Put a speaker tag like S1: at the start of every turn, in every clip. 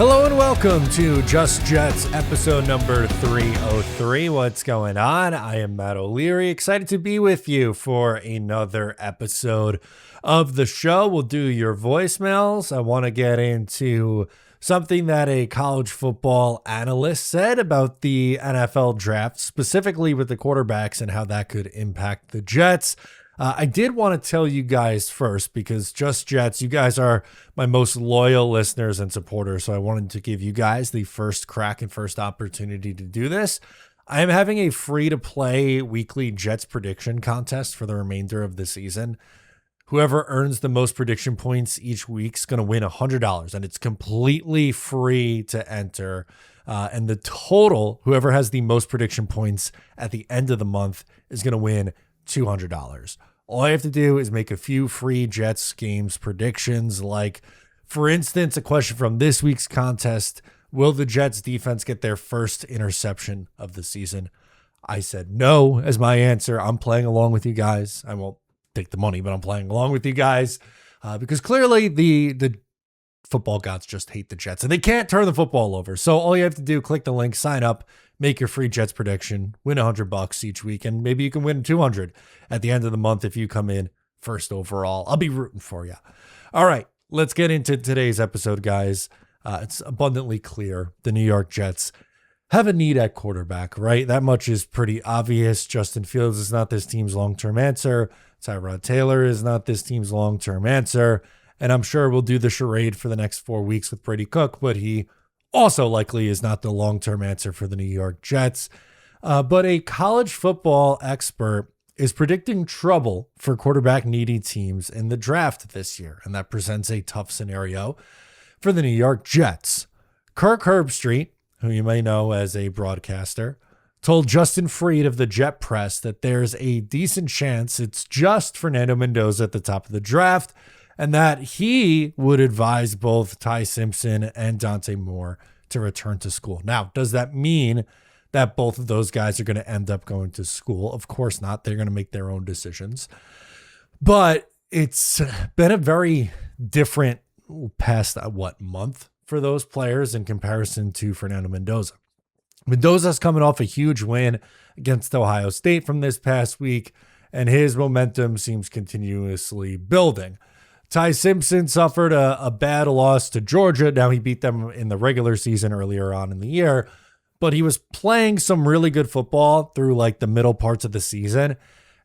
S1: Hello and welcome to Just Jets episode number 303. What's going on? I am Matt O'Leary, excited to be with you for another episode of the show. We'll do your voicemails. I want to get into something that a college football analyst said about the NFL draft, specifically with the quarterbacks and how that could impact the Jets. I did want to tell you guys first, because Just Jets, you guys are my most loyal listeners and supporters, so I wanted to give you guys the first crack and first opportunity to do this. I am having a free-to-play weekly Jets prediction contest for the remainder of the season. Whoever earns the most prediction points each week is going to win $100, and it's completely free to enter. And the total, whoever has the most prediction points at the end of the month, is going to win $200. All I have to do is make a few free Jets games predictions. Like, for instance, a question from this week's contest: will the Jets defense get their first interception of the season? I said no as my answer. I'm playing along with you guys. I won't take the money, but I'm playing along with you guys because clearly the football gods just hate the Jets and they can't turn the football over. So all you have to do, click the link, sign up, make your free Jets prediction, win $100 each week, and maybe you can win $200 at the end of the month if you come in first overall. I'll be rooting for you. All right, let's get into today's episode, guys. It's abundantly clear the New York Jets have a need at quarterback, right? That much is pretty obvious. Justin Fields is not this team's long-term answer. Tyrod Taylor is not this team's long-term answer. And I'm sure we'll do the charade for the next 4 weeks with Brady Cook, but he also likely is not the long-term answer for the New York Jets. But a college football expert is predicting trouble for quarterback-needy teams in the draft this year, and that presents a tough scenario for the New York Jets. Kirk Herbstreit, who you may know as a broadcaster, told Justin Freed of the Jet Press that there's a decent chance it's just Fernando Mendoza at the top of the draft, and that he would advise both Ty Simpson and Dante Moore to return to school. Now, does that mean that both of those guys are going to end up going to school? Of course not. They're going to make their own decisions. But it's been a very different past, month for those players in comparison to Fernando Mendoza. Mendoza's coming off a huge win against Ohio State from this past week, and his momentum seems continuously building. Ty Simpson suffered a bad loss to Georgia. Now, he beat them in the regular season earlier on in the year, but he was playing some really good football through like the middle parts of the season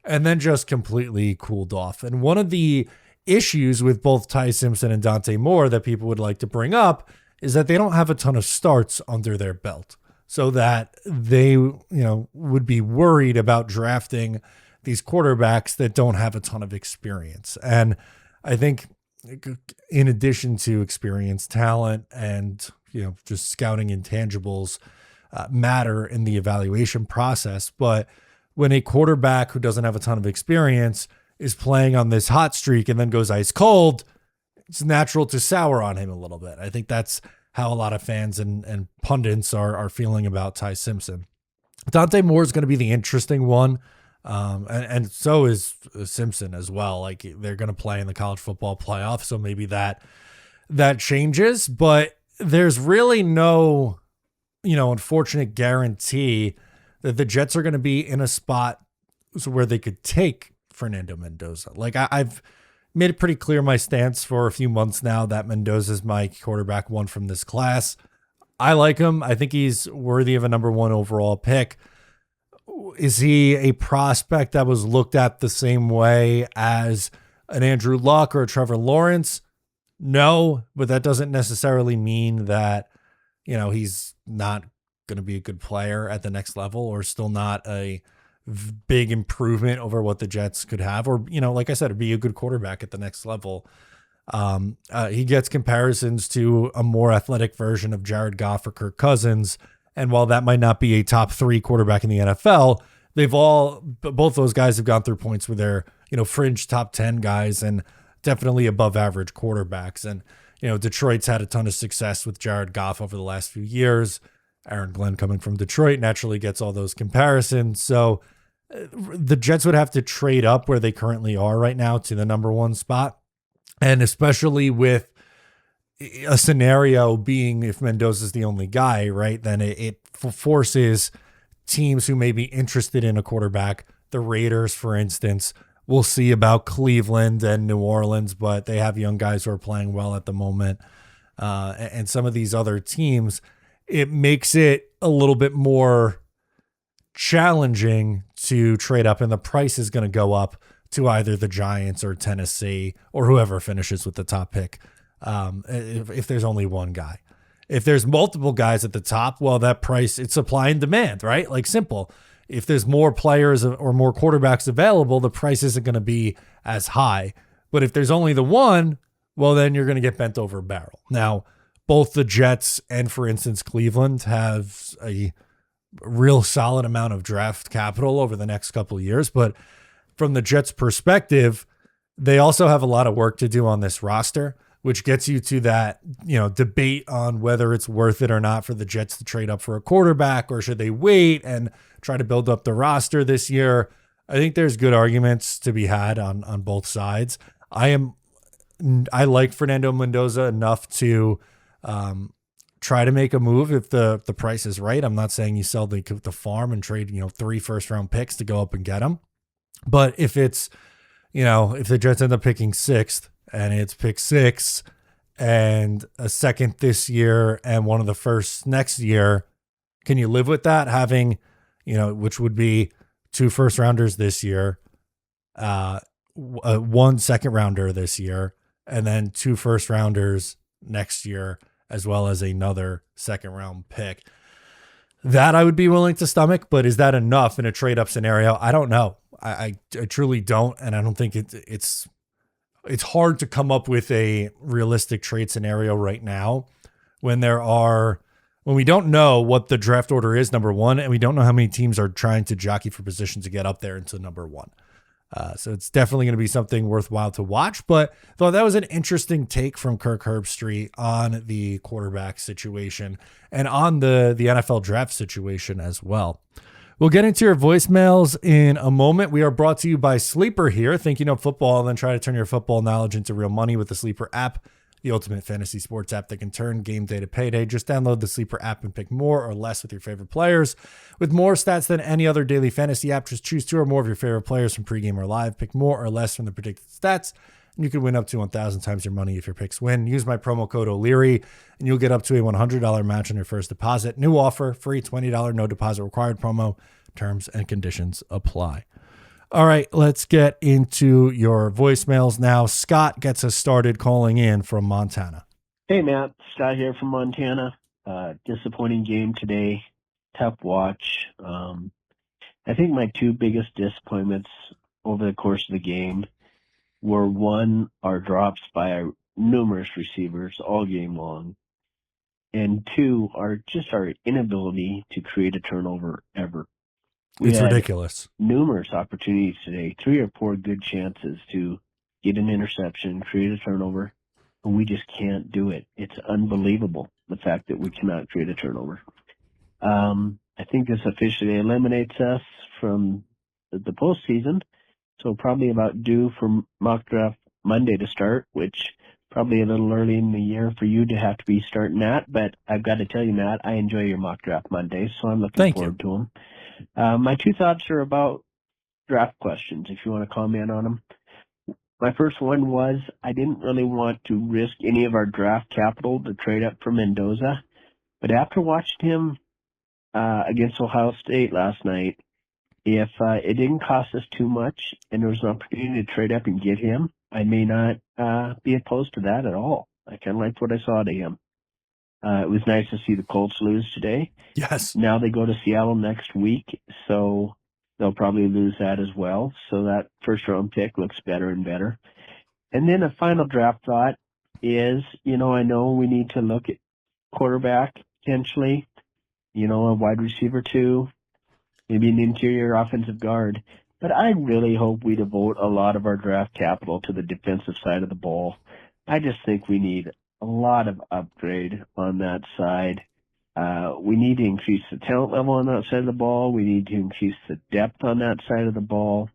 S1: and then just completely cooled off. And one of the issues with both Ty Simpson and Dante Moore that people would like to bring up is that they don't have a ton of starts under their belt, so that they, would be worried about drafting these quarterbacks that don't have a ton of experience. And I think in addition to experience, talent, and, just scouting intangibles matter in the evaluation process. But when a quarterback who doesn't have a ton of experience is playing on this hot streak and then goes ice cold, it's natural to sour on him a little bit. I think that's how a lot of fans and pundits are feeling about Ty Simpson. Dante Moore is going to be the interesting one. And so is Simpson as well. Like, they're going to play in the college football playoff, so maybe that changes, but there's really no, unfortunate guarantee that the Jets are going to be in a spot where they could take Fernando Mendoza. Like, I've made it pretty clear my stance for a few months now that Mendoza's my quarterback one from this class. I like him. I think he's worthy of a number one overall pick. Is he a prospect that was looked at the same way as an Andrew Luck or a Trevor Lawrence? No, but that doesn't necessarily mean that, he's not going to be a good player at the next level, or still not a big improvement over what the Jets could have, or, like I said, be a good quarterback at the next level. He gets comparisons to a more athletic version of Jared Goff or Kirk Cousins. And while that might not be a top 3 quarterback in the NFL, both those guys have gone through points where they're, fringe top 10 guys and definitely above average quarterbacks. And, Detroit's had a ton of success with Jared Goff over the last few years. Aaron Glenn, coming from Detroit, naturally gets all those comparisons. So the Jets would have to trade up where they currently are right now to the number one spot. And especially with a scenario being if Mendoza's the only guy, right? Then it forces teams who may be interested in a quarterback, the Raiders, for instance. We'll see about Cleveland and New Orleans, but they have young guys who are playing well at the moment. And some of these other teams, it makes it a little bit more challenging to trade up, and the price is going to go up to either the Giants or Tennessee or whoever finishes with the top pick. If there's only one guy, if there's multiple guys at the top, well, that price, it's supply and demand, right? Like simple. If there's more players or more quarterbacks available, the price isn't going to be as high. But if there's only the one, well, then you're going to get bent over a barrel. Now, both the Jets and, for instance, Cleveland have a real solid amount of draft capital over the next couple of years. But from the Jets' perspective, they also have a lot of work to do on this roster, which gets you to that, debate on whether it's worth it or not for the Jets to trade up for a quarterback, or should they wait and try to build up the roster this year. I think there's good arguments to be had on both sides. I like Fernando Mendoza enough to try to make a move if the price is right. I'm not saying you sell the farm and trade 3 first-round picks to go up and get him. But if it's, if the Jets end up picking 6th and it's pick 6 and a second this year and one of the first next year, can you live with that? Having, which would be 2 first-rounders this year, 1 second-rounder this year, and then 2 first-rounders next year, as well as another second-round pick. That I would be willing to stomach, but is that enough in a trade-up scenario? I don't know. I truly don't, and I don't think it's hard to come up with a realistic trade scenario right now when we don't know what the draft order is, number one, and we don't know how many teams are trying to jockey for position to get up there into number 1. So it's definitely going to be something worthwhile to watch. But thought that was an interesting take from Kirk Herbstreit on the quarterback situation and on the NFL draft situation as well. We'll get into your voicemails in a moment. We are brought to you by Sleeper here. Think you know football, then try to turn your football knowledge into real money with the Sleeper app, the ultimate fantasy sports app that can turn game day to payday. Just download the Sleeper app and pick more or less with your favorite players. With more stats than any other daily fantasy app, just choose 2 or more of your favorite players from pregame or live. Pick more or less from the predicted stats, and you can win up to 1,000 times your money if your picks win. Use my promo code O'Leary, and you'll get up to a $100 match on your first deposit. New offer, free $20, no deposit required promo. Terms and conditions apply. All right, let's get into your voicemails now. Scott gets us started calling in from Montana.
S2: Hey, Matt. Scott here from Montana. Disappointing game today. Tough watch. I think my 2 biggest disappointments over the course of the game were, 1, our drops by our numerous receivers all game long, and 2, our inability to create a turnover ever.
S1: It's ridiculous.
S2: Numerous opportunities today, 3 or 4 good chances to get an interception, create a turnover, and we just can't do it. It's unbelievable, the fact that we cannot create a turnover. I think this officially eliminates us from the postseason, so probably about due for mock draft Monday to start, which probably a little early in the year for you to have to be starting that. But I've got to tell you, Matt, I enjoy your mock draft Mondays, so I'm looking forward to them. My 2 thoughts are about draft questions, if you want to comment on them. My first one was, I didn't really want to risk any of our draft capital to trade up for Mendoza, but after watching him against Ohio State last night, if it didn't cost us too much and there was an opportunity to trade up and get him, I may not be opposed to that at all. I kind of liked what I saw to him. It was nice to see the Colts lose today.
S1: Yes.
S2: Now they go to Seattle next week, so they'll probably lose that as well. So that first-round pick looks better and better. And then a final draft thought is, I know we need to look at quarterback potentially, a wide receiver too, maybe an interior offensive guard. But I really hope we devote a lot of our draft capital to the defensive side of the ball. I just think we need a lot of upgrade on that side. We need to increase the talent level on that side of the ball. We need to increase the depth on that side of the ball.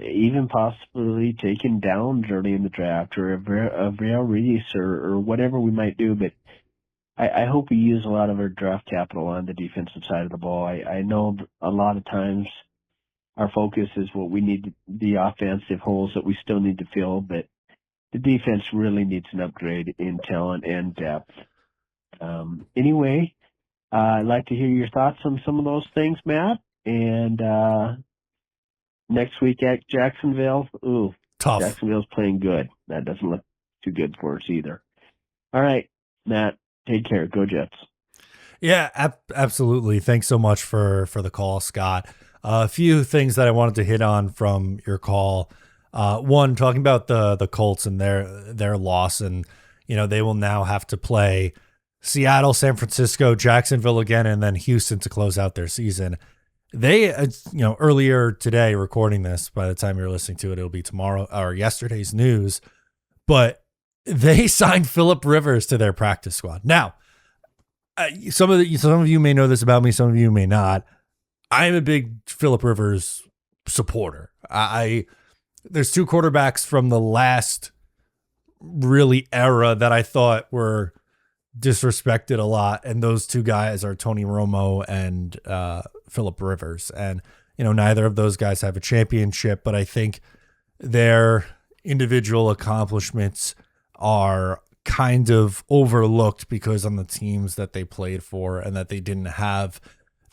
S2: even possibly taking Downs early in the draft, or a Real Reese, or whatever we might do. But I hope we use a lot of our draft capital on the defensive side of the ball. I know a lot of times our focus is what we need, the offensive holes that we still need to fill, but the defense really needs an upgrade in talent and depth. Anyway, I'd like to hear your thoughts on some of those things, Matt. And next week at Jacksonville,
S1: Tough.
S2: Jacksonville's playing good. That doesn't look too good for us either. All right, Matt, take care. Go Jets.
S1: Yeah, absolutely. Thanks so much for the call, Scott. A few things that I wanted to hit on from your call. One, talking about the Colts and their loss, and they will now have to play Seattle, San Francisco, Jacksonville again, and then Houston to close out their season. They, earlier today, recording this, by the time you're listening to it, it'll be tomorrow or yesterday's news, but they signed Phillip Rivers to their practice squad. Now, some of you may know this about me, some of you may not. I'm a big Phillip Rivers supporter. There's two quarterbacks from the last really era that I thought were disrespected a lot, and those two guys are Tony Romo and Phillip Rivers. And neither of those guys have a championship, but I think their individual accomplishments are kind of overlooked because on the teams that they played for, and that they didn't have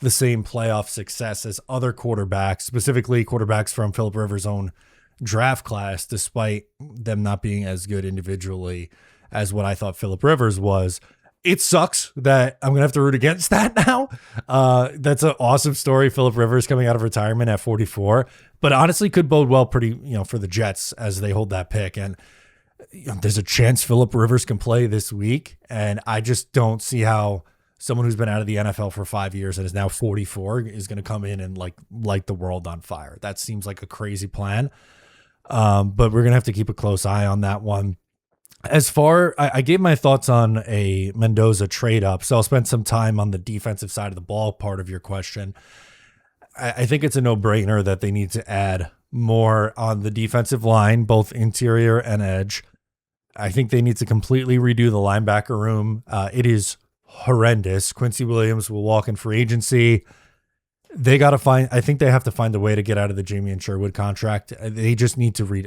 S1: the same playoff success as other quarterbacks, specifically quarterbacks from Phillip Rivers' own draft class, despite them not being as good individually as what I thought Phillip Rivers was. It sucks that I'm going to have to root against that now. That's an awesome story. Phillip Rivers coming out of retirement at 44, but honestly could bode well for the Jets as they hold that pick. And there's a chance Phillip Rivers can play this week. And I just don't see how someone who's been out of the NFL for 5 years and is now 44 is going to come in and light the world on fire. That seems like a crazy plan. But we're going to have to keep a close eye on that one. As far, I gave my thoughts on a Mendoza trade up, so I'll spend some time on the defensive side of the ball part of your question. I think it's a no-brainer that they need to add more on the defensive line, both interior and edge. I think they need to completely redo the linebacker room. It is horrendous. Quincy Williams will walk in free agency. They got to I think they have to find a way to get out of the Jamie and Sherwood contract. They just need to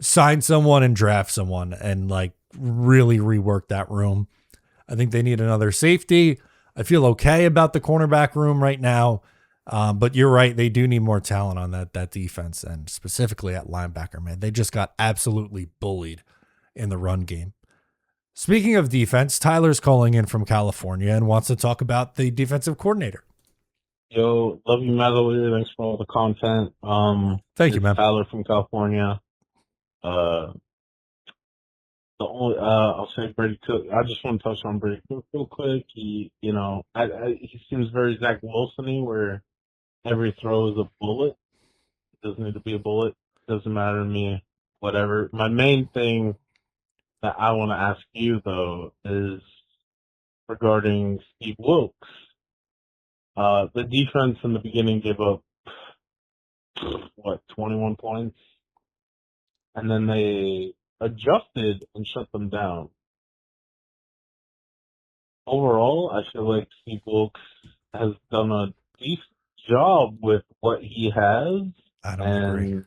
S1: sign someone and draft someone and really rework that room. I think they need another safety. I feel okay about the cornerback room right now. But you're right. They do need more talent on that defense, and specifically at linebacker, man. They just got absolutely bullied in the run game. Speaking of defense, Tyler's calling in from California and wants to talk about the defensive coordinator.
S3: Yo, love you, Matt. Thanks for all the content.
S1: Thank you, man.
S3: Tyler from California. I'll say Brady Cook. I just want to touch on Brady Cook real quick. He seems very Zach Wilson-y, where every throw is a bullet. It doesn't need to be a bullet. Doesn't matter to me. Whatever. My main thing that I want to ask you though is regarding Steve Wilkes. The defense in the beginning gave up 21 points. And then they adjusted and shut them down. Overall, I feel like Steve Wilkes has done a decent job with what he has.
S1: I don't agree.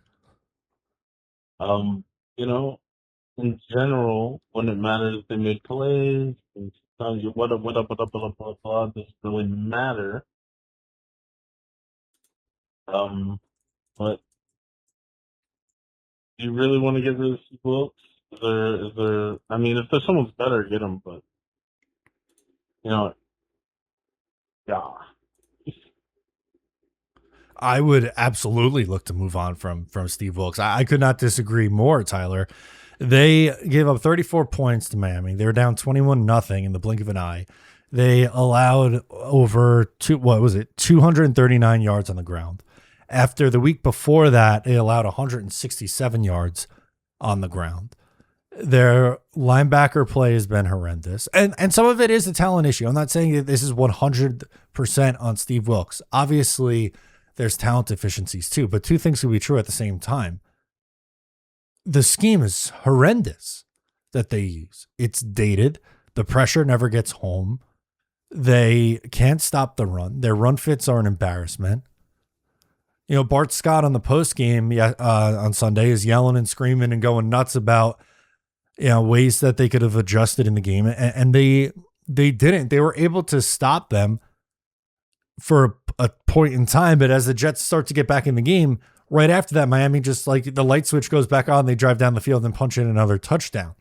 S3: In general, when it matters, they made plays. And sometimes you what up, doesn't really matter. But do you really want to get rid of Steve Wilkes? Is there? I mean, if there's someone's better, get him. But yeah.
S1: I would absolutely look to move on from Steve Wilkes. I could not disagree more, Tyler. They gave up 34 points to Miami. They were down 21-0 in the blink of an eye. They allowed over 239 yards on the ground. After the week before that, they allowed 167 yards on the ground. Their linebacker play has been horrendous. And some of it is a talent issue. I'm not saying that this is 100% on Steve Wilkes. Obviously, there's talent deficiencies too, but two things can be true at the same time. The scheme is horrendous that they use. It's dated. The pressure never gets home. They can't stop the run. Their run fits are an embarrassment. You know, Bart Scott on the post game on Sunday is yelling and screaming and going nuts about, you know, ways that they could have adjusted in the game, and they didn't. They were able to stop them for a point in time, but as the Jets start to get back in the game, right after that, Miami just like the light switch goes back on. They drive down the field and punch in another touchdown.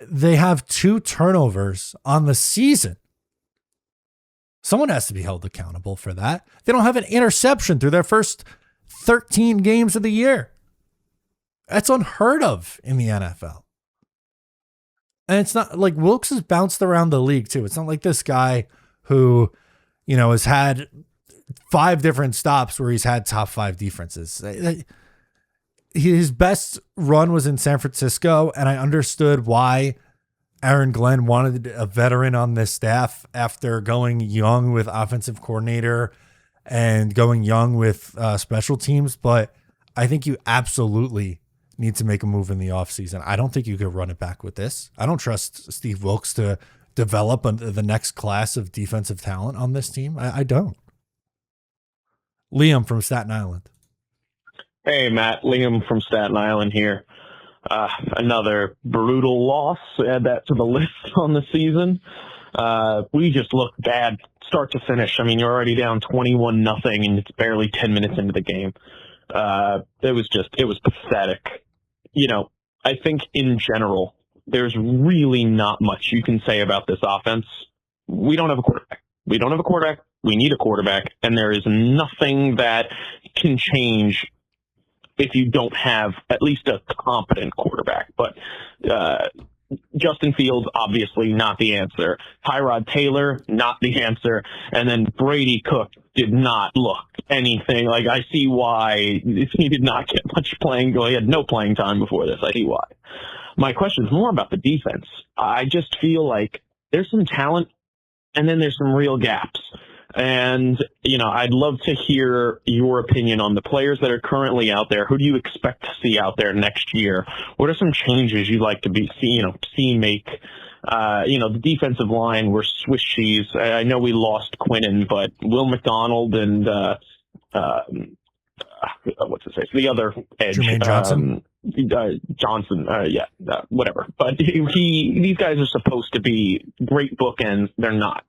S1: They have 2 turnovers on the season. Someone has to be held accountable for that. They don't have an interception through their first 13 games of the year. That's unheard of in the NFL. And it's not like Wilkes has bounced around the league too. It's not like this guy who, you know, has had 5 different stops where he's had top 5 defenses. His best run was in San Francisco, and I understood why Aaron Glenn wanted a veteran on this staff after going young with offensive coordinator and going young with special teams. But I think you absolutely need to make a move in the offseason. I don't think you could run it back with this. I don't trust Steve Wilkes to develop the next class of defensive talent on this team. I don't. Liam from Staten Island.
S4: Hey, Matt. Liam from Staten Island here. Another brutal loss. Add that to the list on the season. We just look bad start to finish. I mean, you're already down 21-0, and it's barely 10 minutes into the game. It was pathetic. You know, I think in general, there's really not much you can say about this offense. We don't have a quarterback. We need a quarterback, and there is nothing that can change if you don't have at least a competent quarterback. But Justin Fields, obviously not the answer. Tyrod Taylor, not the answer. And then Brady Cook did not look anything. Like, I see why he did not get much playing. He had no playing time before this. I see why. My question is more about the defense. I just feel like there's some talent, and then there's some real gaps. And, you know, I'd love to hear your opinion on the players that are currently out there. Who do you expect to see out there next year? What are some changes you'd like to see make? The defensive line, we're Swiss cheese. I know we lost Quinnen, but Will McDonald and what's his face? The other edge,
S1: Jermaine Johnson.
S4: Whatever. But these guys are supposed to be great bookends. They're not.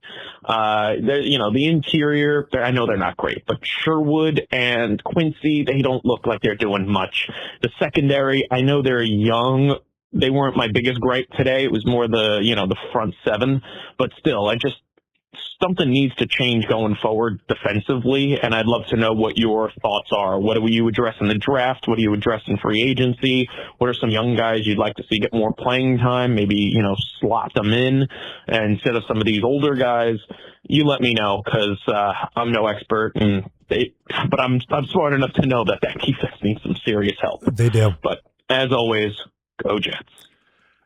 S4: The interior, I know they're not great, but Sherwood and Quincy, they don't look like they're doing much. The secondary, I know they're young. They weren't my biggest gripe today. It was more the front 7, but still, something needs to change going forward defensively, and I'd love to know what your thoughts are. What do you address in the draft? What do you address in free agency? What are some young guys you'd like to see get more playing time? Maybe, slot them in instead of some of these older guys. You let me know, because I'm no expert, but I'm smart enough to know that defense needs some serious help.
S1: They do.
S4: But as always, go Jets.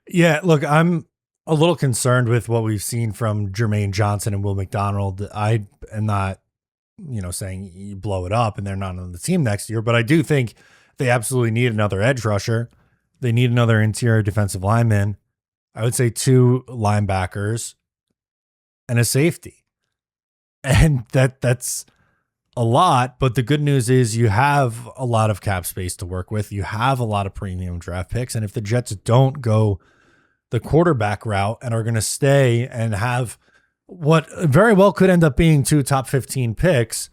S1: Yeah, look, I'm a little concerned with what we've seen from Jermaine Johnson and Will McDonald. I am not, saying you blow it up and they're not on the team next year, but I do think they absolutely need another edge rusher. They need another interior defensive lineman. I would say 2 linebackers and a safety. And that's a lot, but the good news is you have a lot of cap space to work with. You have a lot of premium draft picks. And if the Jets don't go the quarterback route and are going to stay and have what very well could end up being 2 top 15 picks,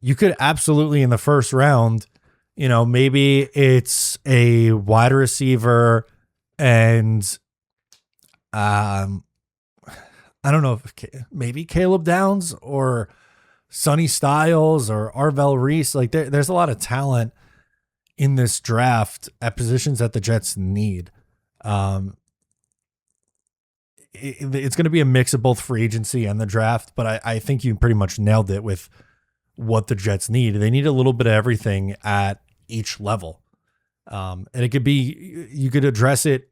S1: you could absolutely in the first round, maybe it's a wide receiver and I don't know if maybe Caleb Downs or Sonny Styles or Arvell Reese. Like there's a lot of talent in this draft at positions that the Jets need. It's going to be a mix of both free agency and the draft, but I think you pretty much nailed it with what the Jets need. They need a little bit of everything at each level. And it could be, you could address it.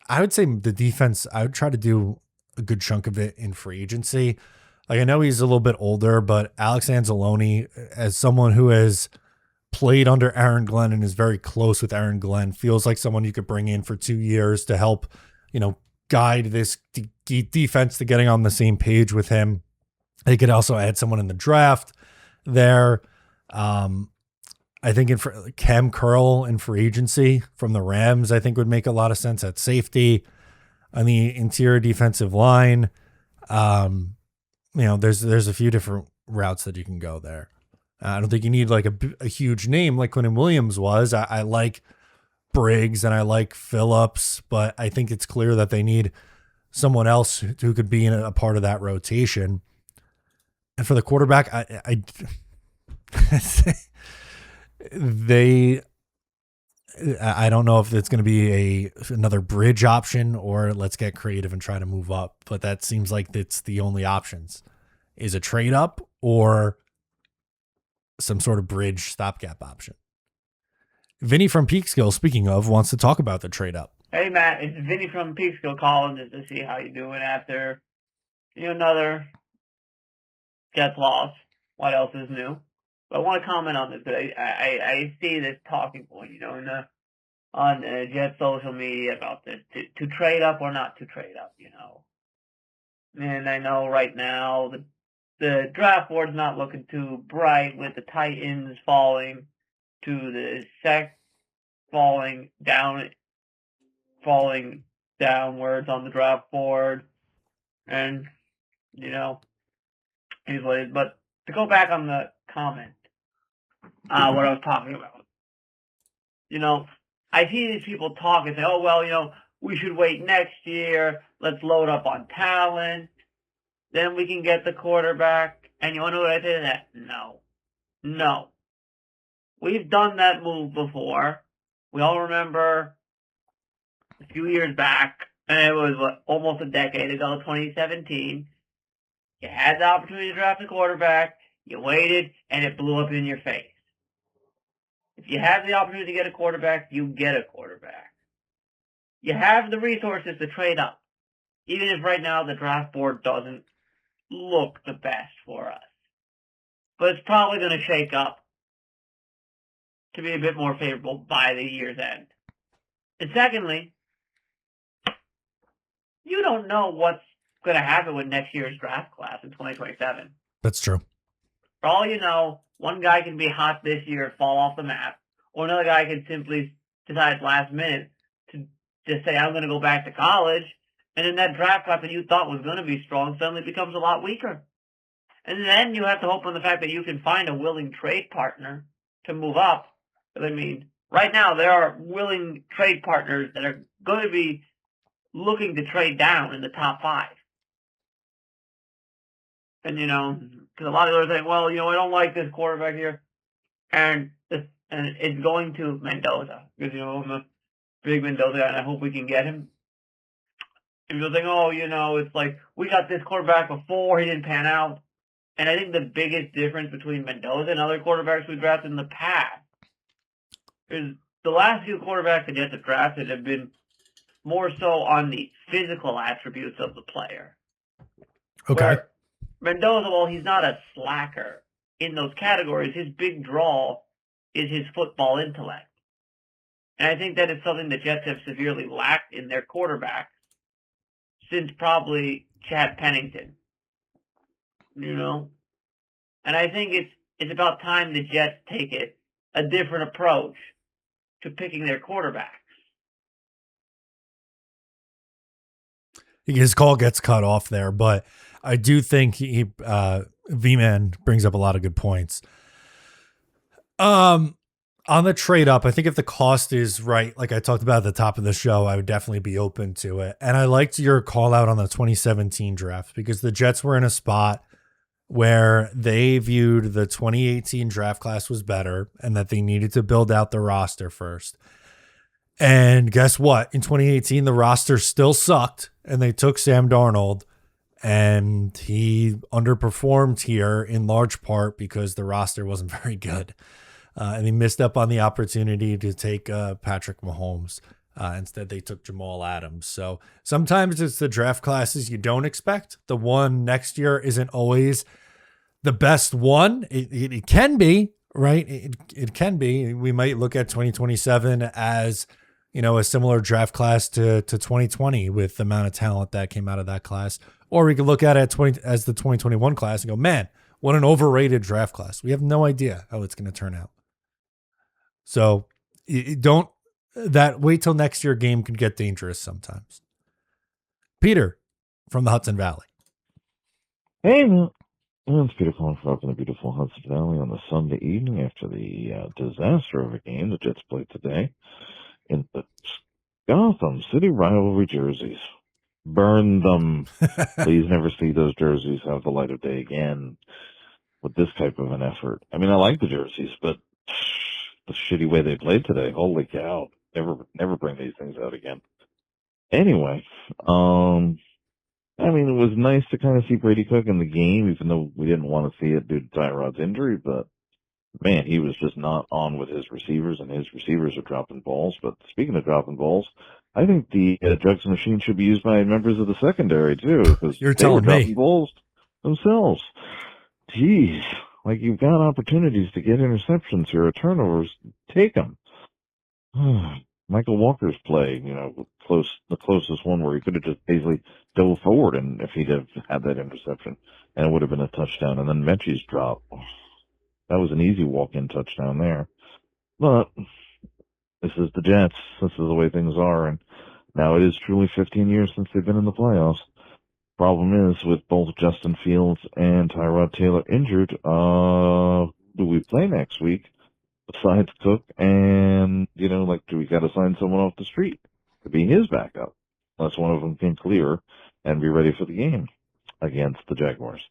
S1: I would say the defense, I would try to do a good chunk of it in free agency. Like, I know he's a little bit older, but Alex Anzalone, as someone who has played under Aaron Glenn and is very close with Aaron Glenn, feels like someone you could bring in for 2 years to help, guide this defense to getting on the same page with him. They could also add someone in the draft there. I think Cam Curl in free agency from the Rams, I think would make a lot of sense at safety. On the interior defensive line, there's a few different routes that you can go there. I don't think you need like a huge name like Quinnen Williams was. I like Briggs and I like Phillips, but I think it's clear that they need someone else who could be in a part of that rotation. And for the quarterback, I don't know if it's going to be another bridge option or let's get creative and try to move up, but that seems like it's the only options is a trade up or some sort of bridge stopgap option. Vinny from Peekskill, speaking of, wants to talk about the trade up.
S5: Hey, Matt, it's Vinny from Peekskill calling just to see how you're doing after another Jets loss. What else is new? But I want to comment on this because I see this talking point, on Jets social media about this to trade up or not to trade up, And I know right now the draft board's not looking too bright with the Titans falling to the falling downwards on the draft board, and is what it is. But to go back on the comment, what I was talking about, I see these people talk and say, oh well, we should wait next year. Let's load up on talent, then we can get the quarterback. And you want to know what I say to that? No. We've done that move before. We all remember a few years back, and it was almost a decade ago, 2017. You had the opportunity to draft a quarterback, you waited, and it blew up in your face. If you have the opportunity to get a quarterback, you get a quarterback. You have the resources to trade up, even if right now the draft board doesn't look the best for us. But it's probably going to shake up to be a bit more favorable by the year's end. And secondly, you don't know what's going to happen with next year's draft class in 2027.
S1: That's true.
S5: For all you know, one guy can be hot this year, fall off the map, or another guy can simply decide last minute to just say, I'm going to go back to college, and then that draft class that you thought was going to be strong suddenly becomes a lot weaker. And then you have to hope on the fact that you can find a willing trade partner to move up. But I mean, right now there are willing trade partners that are going to be looking to trade down in the top 5. And, because a lot of others say, well, I don't like this quarterback here. And it's going to Mendoza. Because, I'm a big Mendoza guy, and I hope we can get him. And you'll think, it's like, we got this quarterback before, he didn't pan out. And I think the biggest difference between Mendoza and other quarterbacks we drafted in the past is the last few quarterbacks that Jets have drafted have been more so on the physical attributes of the player.
S1: Okay.
S5: Where Mendoza, while he's not a slacker in those categories, his big draw is his football intellect. And I think that is something the Jets have severely lacked in their quarterbacks since probably Chad Pennington. And I think it's about time the Jets take a different approach to picking their quarterbacks.
S1: His call gets cut off there, but I do think V-Man brings up a lot of good points. On the trade up, I think if the cost is right, like I talked about at the top of the show, I would definitely be open to it. And I liked your call out on the 2017 draft because the Jets were in a spot where they viewed the 2018 draft class was better and that they needed to build out the roster first. And guess what? In 2018, the roster still sucked and they took Sam Darnold and he underperformed here in large part because the roster wasn't very good. And he missed up on the opportunity to take Patrick Mahomes. Instead, they took Jamal Adams. So sometimes it's the draft classes you don't expect. The one next year isn't always the best one. It can be, right? It can be. We might look at 2027 as, a similar draft class to 2020 with the amount of talent that came out of that class. Or we could look at it as the 2021 class and go, man, what an overrated draft class. We have no idea how it's going to turn out. So wait till next year game could get dangerous sometimes. Peter from the Hudson Valley.
S6: Hey, man. It's Peter calling from up in the beautiful Hudson Valley on the Sunday evening after the disaster of a game the Jets played today in the Gotham City rivalry jerseys. Burn them. Please never see those jerseys have the light of day again with this type of an effort. I mean, I like the jerseys, but the shitty way they played today, holy cow. Never bring these things out again. Anyway, I mean, it was nice to kind of see Brady Cook in the game, even though we didn't want to see it due to Tyrod's injury, but man, he was just not on with his receivers, and his receivers are dropping balls. But speaking of dropping balls, I think the jugs machine should be used by members of the secondary, too, because
S1: You're
S6: they were
S1: telling
S6: dropping
S1: me.
S6: balls themselves. Jeez, like you've got opportunities to get interceptions here or turnovers, take them. Michael Walker's play, the closest one where he could have just basically dove forward, and if he'd have had that interception, and it would have been a touchdown. And then Mechie's drop, that was an easy walk-in touchdown there. But this is the Jets. This is the way things are, and now it is truly 15 years since they've been in the playoffs. Problem is, with both Justin Fields and Tyrod Taylor injured, do we play next week? Besides Cook, and, do we got to sign someone off the street to be his backup? Unless one of them can clear and be ready for the game against the Jaguars.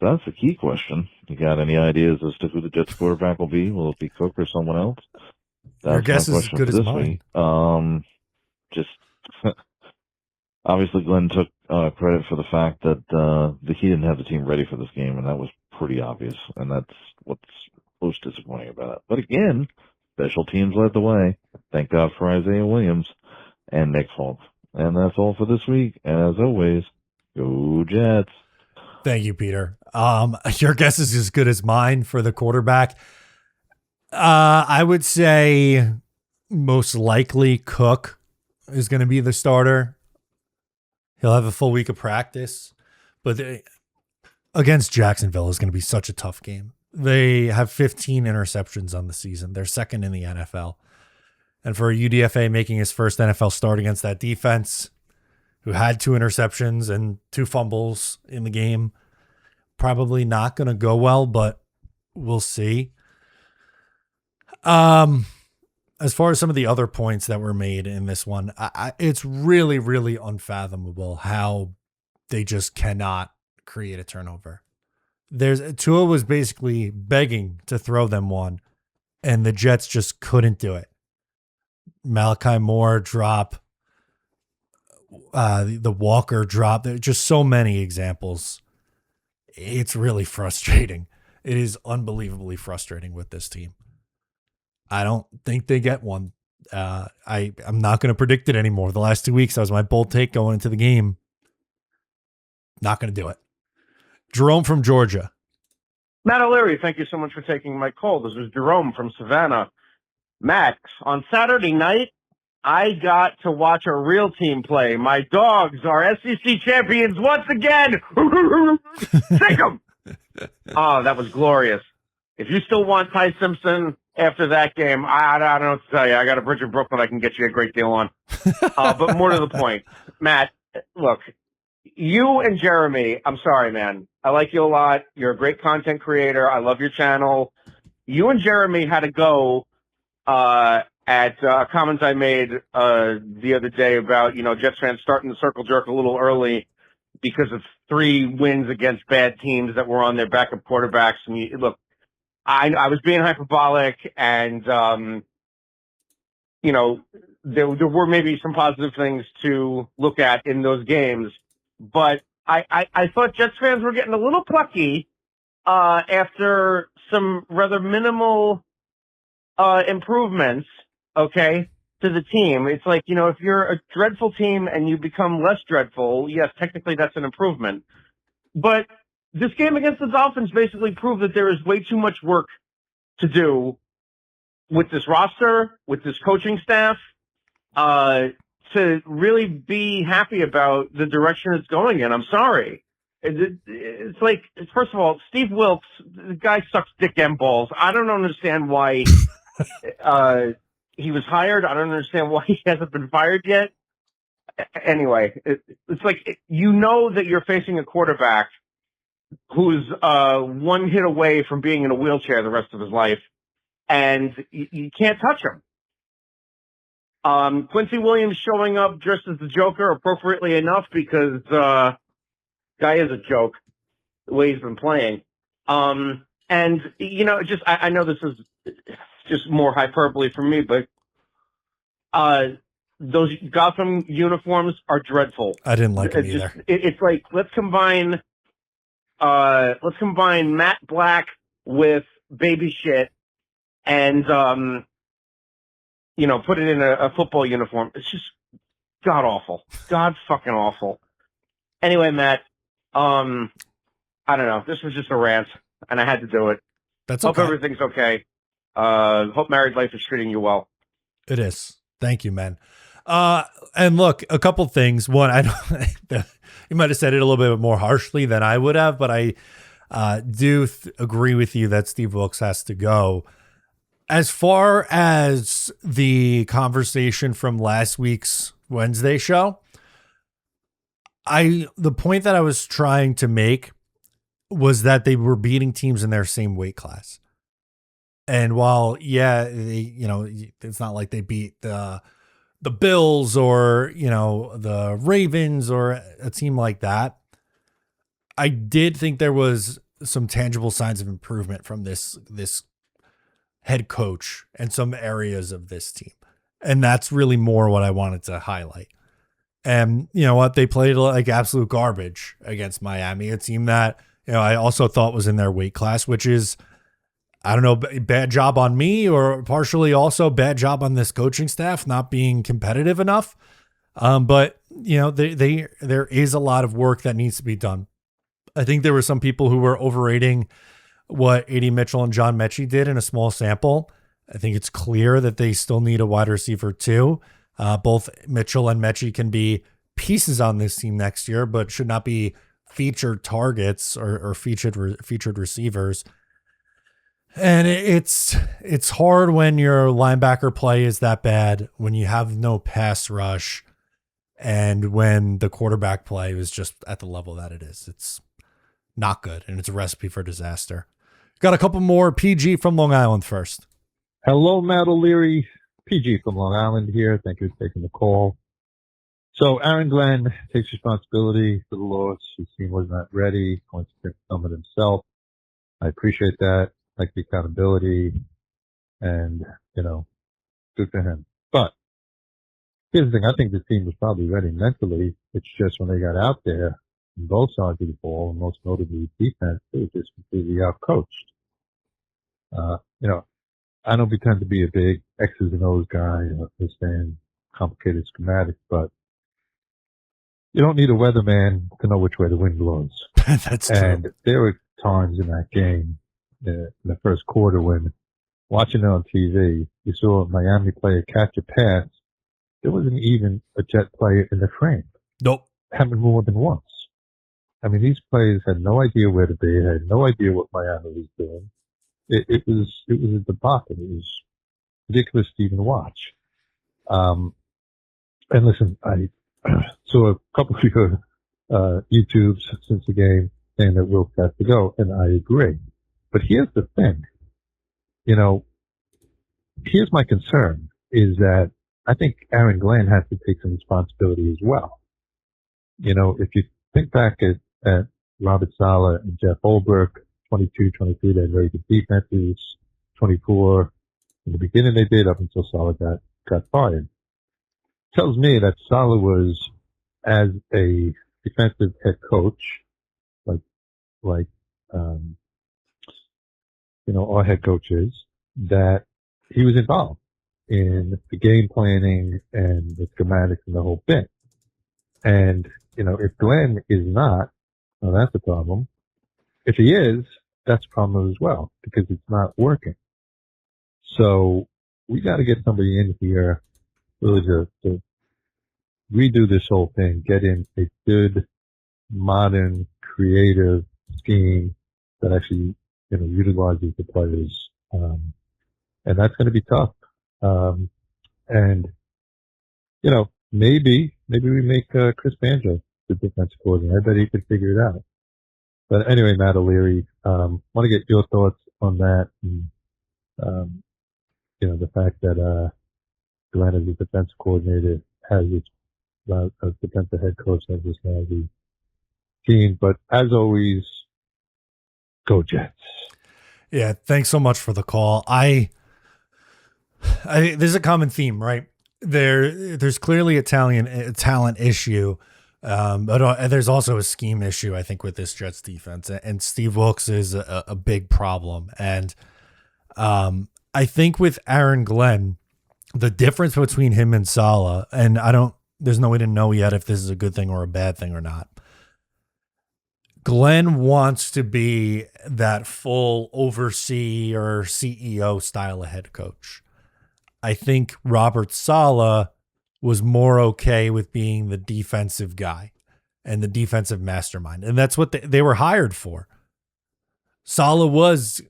S6: So that's the key question. You got any ideas as to who the Jets quarterback will be? Will it be Cook or someone else? That's
S1: Your guess
S6: my
S1: is as
S6: question
S1: good
S6: for
S1: as
S6: this
S1: mine.
S6: week. Just obviously Glenn took credit for the fact that he didn't have the team ready for this game, and that was pretty obvious, and that's what's most disappointing about it. But again, special teams led the way. Thank God for Isaiah Williams and Nick Folk. And that's all for this week. And as always, go Jets.
S1: Thank you, Peter. Your guess is as good as mine for the quarterback. I would say most likely Cook is going to be the starter. He'll have a full week of practice, but against Jacksonville is going to be such a tough game. They have 15 interceptions on the season. They're second in the NFL. And for a UDFA making his first NFL start against that defense, who had 2 interceptions and 2 fumbles in the game, probably not going to go well, but we'll see. As far as some of the other points that were made in this one, it's really, really unfathomable how they just cannot create a turnover. Tua was basically begging to throw them one, and the Jets just couldn't do it. Malachi Moore drop, the Walker drop. There are just so many examples. It's really frustrating. It is unbelievably frustrating with this team. I don't think they get one. I'm not going to predict it anymore. The last 2 weeks, that was my bold take going into the game. Not going to do it. Jerome from Georgia.
S7: Matt O'Leary, thank you so much for taking my call. This is Jerome from Savannah. Max, on Saturday night, I got to watch a real team play. My dogs are SEC champions once again. Sick 'em. Oh, that was glorious. If you still want Ty Simpson after that game, I don't know what to tell you. I got a bridge in Brooklyn I can get you a great deal on. But more to the point, Matt, look, you and Jeremy, I'm sorry, man. I like you a lot. You're a great content creator. I love your channel. You and Jeremy had to go at comments I made the other day about, Jets fans starting the circle jerk a little early because of 3 wins against bad teams that were on their backup quarterbacks. And look, I was being hyperbolic, and there were maybe some positive things to look at in those games, but I thought Jets fans were getting a little plucky after some rather minimal improvements. Okay, to the team. It's like, if you're a dreadful team and you become less dreadful, yes, technically that's an improvement. But this game against the Dolphins basically proved that there is way too much work to do with this roster, with this coaching staff, to really be happy about the direction it's going in. I'm sorry. It's like, first of all, Steve Wilkes, the guy sucks dick and balls. I don't understand why he was hired. I don't understand why he hasn't been fired yet. Anyway, it's like, that you're facing a quarterback who's one hit away from being in a wheelchair the rest of his life, and you can't touch him. Quincy Williams showing up dressed as the Joker appropriately enough because guy is a joke the way he's been playing. And I know this is just more hyperbole for me, but those Gotham uniforms are dreadful.
S1: I didn't like them either.
S7: It's like, let's combine matte black with baby shit and put it in a football uniform. It's just god awful. God fucking awful. Anyway, Matt, I don't know. This was just a rant, and I had to do it.
S1: That's okay.
S7: Hope everything's okay. Hope married life is treating you well.
S1: It is. Thank you, man. And look, a couple things. One, I don't. You might have said it a little bit more harshly than I would have, but I do agree with you that Steve Wilkes has to go. As far as the conversation from last week's Wednesday show, the point that I was trying to make was that they were beating teams in their same weight class. And while, it's not like they beat the Bills or, the Ravens or a team like that, I did think there was some tangible signs of improvement from this head coach and some areas of this team. And that's really more what I wanted to highlight. And you know what? They played like absolute garbage against Miami, a team that, I also thought was in their weight class, which is, I don't know, bad job on me or partially also bad job on this coaching staff not being competitive enough. But there is a lot of work that needs to be done. I think there were some people who were overrating what A.D. Mitchell and John Mechie did in a small sample. I think it's clear that they still need a wide receiver too. Both Mitchell and Mechie can be pieces on this team next year, but should not be featured targets or featured receivers. And it's hard when your linebacker play is that bad, when you have no pass rush, and when the quarterback play is just at the level that it is. It's not good, and it's a recipe for disaster. Got a couple more. PG from Long Island first.
S8: Hello, Matt O'Leary. PG from Long Island here. Thank you for taking the call. So Aaron Glenn takes responsibility for the loss. His team was not ready. Wants to pick some of himself. I appreciate that. Like the accountability, and good for him. But here's the thing: I think the team was probably ready mentally. It's just when they got out there, on both sides of the ball, and most notably defense, they were just completely outcoached. I don't pretend to be a big X's and O's guy, understand complicated schematics, but you don't need a weatherman to know which way the wind blows.
S1: That's true.
S8: And there were times in that game, in the first quarter, when watching it on TV, you saw Miami player catch a pass. There wasn't even a Jet player in the frame.
S1: Nope.
S8: Happened more than once. I mean, these players had no idea where to be, had no idea what Miami was doing. It was a debacle. It was ridiculous to even watch. And listen, I saw a couple of your YouTubes since the game saying that Wilkes has to go, and I agree. But here's the thing, here's my concern, is that I think Aaron Glenn has to take some responsibility as well. If you think back at Robert Saleh and Jeff Holbrook, 22, 23, they had very good defenses. 24, in the beginning they did, up until Saleh got fired. Tells me that Saleh was, as a defensive head coach, like our head coach is, that he was involved. in the game planning and the schematics and the whole thing. And, if Glenn is not, well, that's a problem. If he is, that's a problem as well, because it's not working. So we got to get somebody in here really to redo this whole thing, get in a good, modern, creative scheme that actually, utilizes the players. And that's going to be tough. And, maybe we make Chris Banjo the defensive coordinator. I bet he could figure it out. But anyway, Matt O'Leary, want to get your thoughts on that. And, the fact that Glenn as the defensive coordinator has this, as defensive head coach has this now the team. But as always, go Jets.
S1: Yeah, thanks so much for the call. I there's a common theme, right? There's clearly a talent issue, but there's also a scheme issue, I think, with this Jets defense. And Steve Wilkes is a big problem. And I think with Aaron Glenn, the difference between him and Saleh, and there's no way to know yet if this is a good thing or a bad thing or not. Glenn wants to be that full overseer or CEO style of head coach. I think Robert Saleh was more okay with being the defensive guy and the defensive mastermind. And that's what they were hired for. Saleh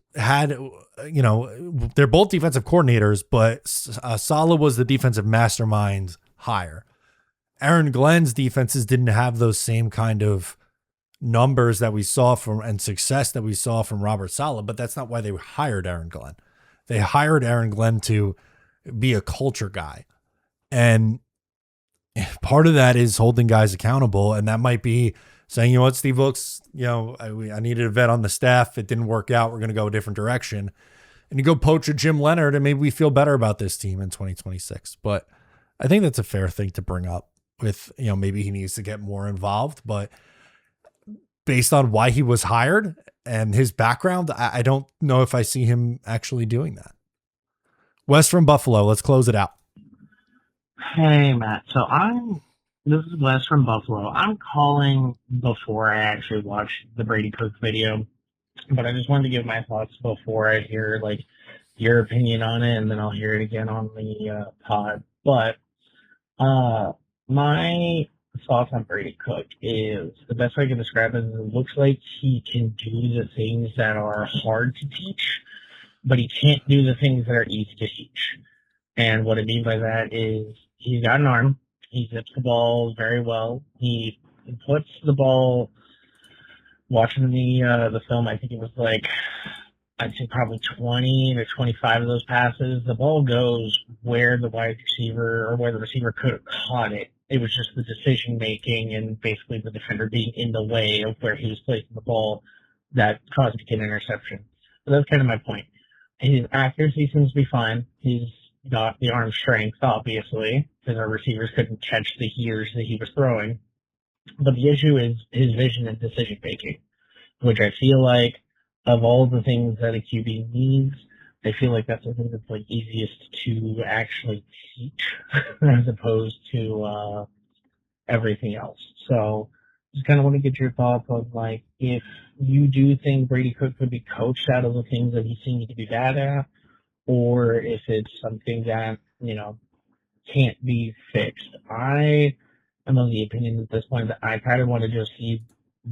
S1: they're both defensive coordinators, but Saleh was the defensive mastermind hire. Aaron Glenn's defenses didn't have those same kind of numbers that we saw and success that we saw from Robert Saleh, but that's not why they hired Aaron Glenn. They hired Aaron Glenn to be a culture guy. And part of that is holding guys accountable. And that might be saying, you know what, Steve Wilkes, I needed a vet on the staff. It didn't work out. We're going to go a different direction. And you go poach a Jim Leonard and maybe we feel better about this team in 2026. But I think that's a fair thing to bring up with, maybe he needs to get more involved, but based on why he was hired and his background, I don't know if I see him actually doing that. Wes from Buffalo, let's close it out.
S9: Hey, Matt. So this is Wes from Buffalo. I'm calling before I actually watched the Brady Cook video, but I just wanted to give my thoughts before I hear your opinion on it, and then I'll hear it again on the pod. But my thoughts on Brady Cook is the best way I can describe it is it looks like he can do the things that are hard to teach, but he can't do the things that are easy to teach. And what I mean by that is he's got an arm. He zips the ball very well. He puts the ball, watching the film, I think it was I'd say probably 20 to 25 of those passes. The ball goes where the wide receiver or where the receiver could have caught it. It was just the decision making and basically the defender being in the way of where he was placing the ball that caused it to get an interception. So that's kind of my point. His accuracy seems to be fine. He's got the arm strength, obviously, because our receivers couldn't catch the years that he was throwing. But the issue is his vision and decision making, which I feel like of all the things that a QB needs, I feel like that's the thing that's easiest to actually teach as opposed to everything else. So just kind of want to get your thoughts on if you do think Brady Cook could be coached out of the things that he seems to be bad at, or if it's something that, can't be fixed. I am of the opinion at this point that I kind of want to just see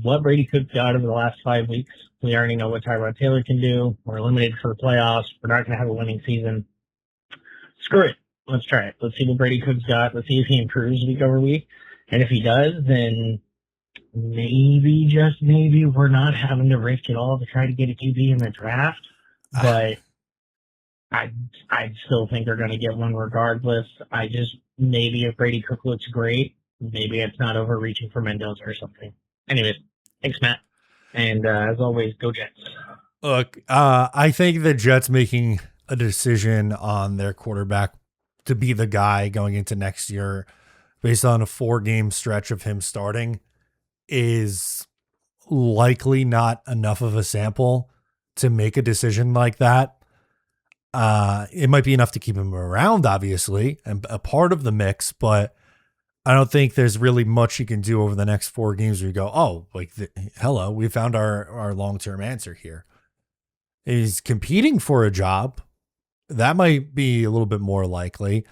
S9: what Brady Cook got over the last 5 weeks. We already know what Tyrod Taylor can do. We're eliminated for the playoffs. We're not going to have a winning season. Screw it. Let's try it. Let's see what Brady Cook's got. Let's see if he improves week over week. And if he does, then maybe, just maybe, we're not having to risk it all to try to get a QB in the draft. But I still think they're going to get one regardless. Maybe if Brady Cook looks great, maybe it's not overreaching for Mendoza or something. Anyways, thanks, Matt. And as always, go Jets.
S1: Look, I think the Jets making a decision on their quarterback to be the guy going into next year based on a 4-game stretch of him starting is likely not enough of a sample to make a decision like that. It might be enough to keep him around, obviously, and a part of the mix, but I don't think there's really much you can do over the next 4 games where you go, oh, like, hello, we found our long-term answer here. He's competing for a job. That might be a little bit more likely.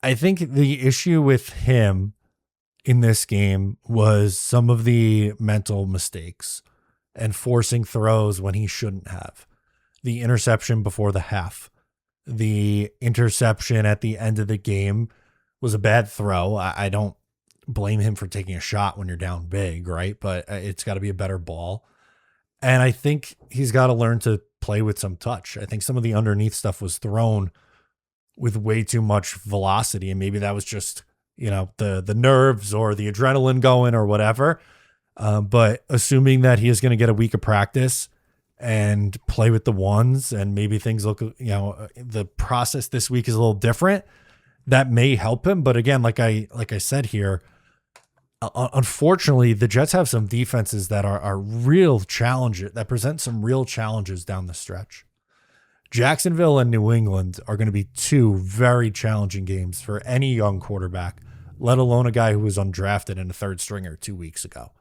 S1: I think the issue with him in this game was some of the mental mistakes and forcing throws when he shouldn't have. The interception before the half, the interception at the end of the game was a bad throw. I don't blame him for taking a shot when you're down big, right? But it's got to be a better ball. And I think he's got to learn to play with some touch. I think some of the underneath stuff was thrown with way too much velocity. And maybe that was just, the nerves or the adrenaline going or whatever. But assuming that he is going to get a week of practice and play with the ones, and maybe things look, the process this week is a little different, that may help him. But again, like I said here, unfortunately, the Jets have some defenses that are real challenges, that present some real challenges down the stretch. Jacksonville and New England are going to be 2 very challenging games for any young quarterback, let alone a guy who was undrafted and a 3rd stringer 2 weeks ago.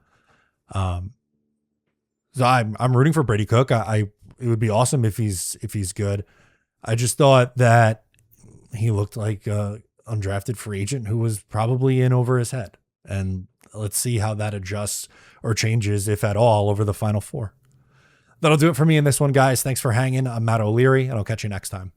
S1: So I'm rooting for Brady Cook. It would be awesome if he's good. I just thought that he looked like a undrafted free agent who was probably in over his head. And let's see how that adjusts or changes, if at all, over the final 4. That'll do it for me in this one, guys. Thanks for hanging. I'm Matt O'Leary, and I'll catch you next time.